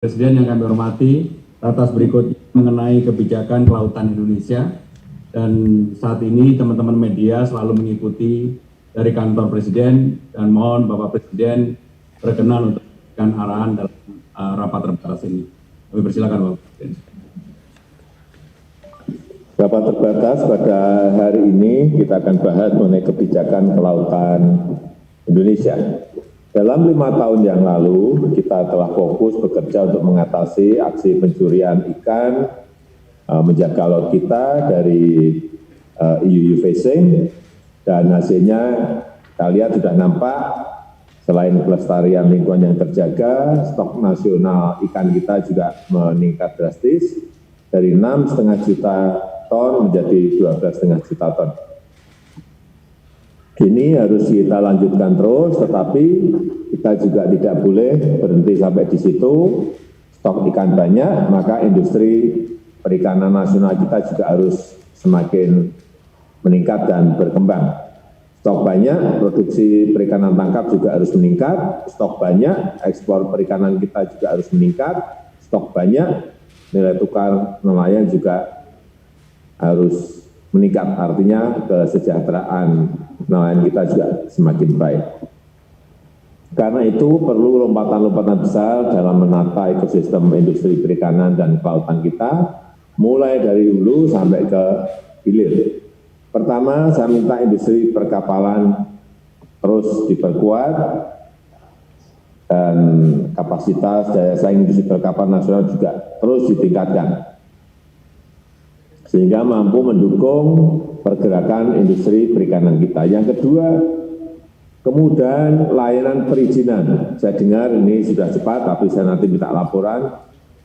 Presiden yang kami hormati, atas berikut mengenai kebijakan kelautan Indonesia, dan saat ini teman-teman media selalu mengikuti dari kantor Presiden, dan mohon Bapak Presiden berkenan untuk memberikan arahan dalam rapat terbatas ini. Kami persilakan Bapak Presiden. Rapat terbatas pada hari ini kita akan bahas mengenai kebijakan kelautan Indonesia. Dalam 5 tahun yang lalu, kita telah fokus bekerja untuk mengatasi aksi pencurian ikan, menjaga laut kita dari EU fishing, dan hasilnya kita lihat sudah nampak, selain pelestarian lingkungan yang terjaga, stok nasional ikan kita juga meningkat drastis, dari 6,5 juta ton menjadi 12,5 juta ton. Ini harus kita lanjutkan terus, tetapi kita juga tidak boleh berhenti sampai di situ. Stok ikan banyak, maka industri perikanan nasional kita juga harus semakin meningkat dan berkembang. Stok banyak, produksi perikanan tangkap juga harus meningkat. Stok banyak, ekspor perikanan kita juga harus meningkat. Stok banyak, nilai tukar nelayan juga harus meningkat, artinya kesejahteraan nelayan kita juga semakin baik. Karena itu perlu lompatan-lompatan besar dalam menata ekosistem industri perikanan dan kelautan kita, mulai dari hulu sampai ke hilir. Pertama, saya minta industri perkapalan terus diperkuat, dan kapasitas daya saing industri perkapalan nasional juga terus ditingkatkan, sehingga mampu mendukung pergerakan industri perikanan kita. Yang kedua, kemudahan layanan perizinan. Saya dengar ini sudah cepat, tapi saya nanti minta laporan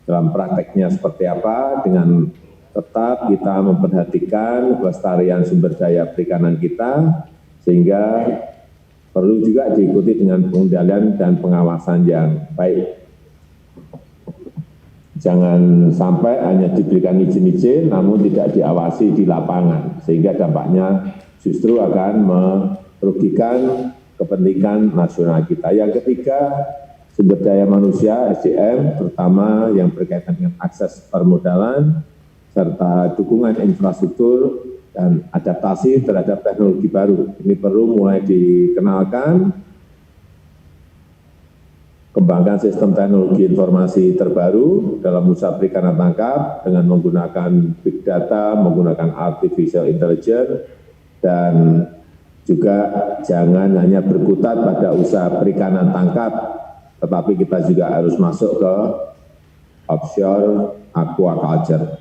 dalam prakteknya seperti apa, dengan tetap kita memperhatikan kelestarian sumber daya perikanan kita, sehingga perlu juga diikuti dengan pengendalian dan pengawasan yang baik. Jangan sampai hanya diberikan izin-izin namun tidak diawasi di lapangan, sehingga dampaknya justru akan merugikan kepentingan nasional kita. Yang ketiga, sumber daya manusia SDM, terutama yang berkaitan dengan akses permodalan, serta dukungan infrastruktur dan adaptasi terhadap teknologi baru. Ini perlu mulai dikenalkan. Kembangkan sistem teknologi informasi terbaru dalam usaha perikanan tangkap dengan menggunakan big data, menggunakan artificial intelligence, dan juga jangan hanya berkutat pada usaha perikanan tangkap, tetapi kita juga harus masuk ke offshore aquaculture.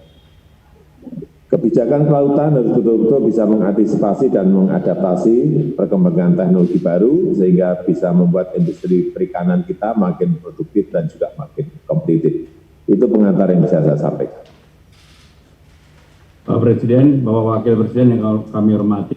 Kebijakan kelautan harus betul-betul bisa mengantisipasi dan mengadaptasi perkembangan teknologi baru, sehingga bisa membuat industri perikanan kita makin produktif dan juga makin kompetitif. Itu pengantar yang bisa saya sampaikan. Pak Presiden, Bapak Wakil Presiden yang kami hormati,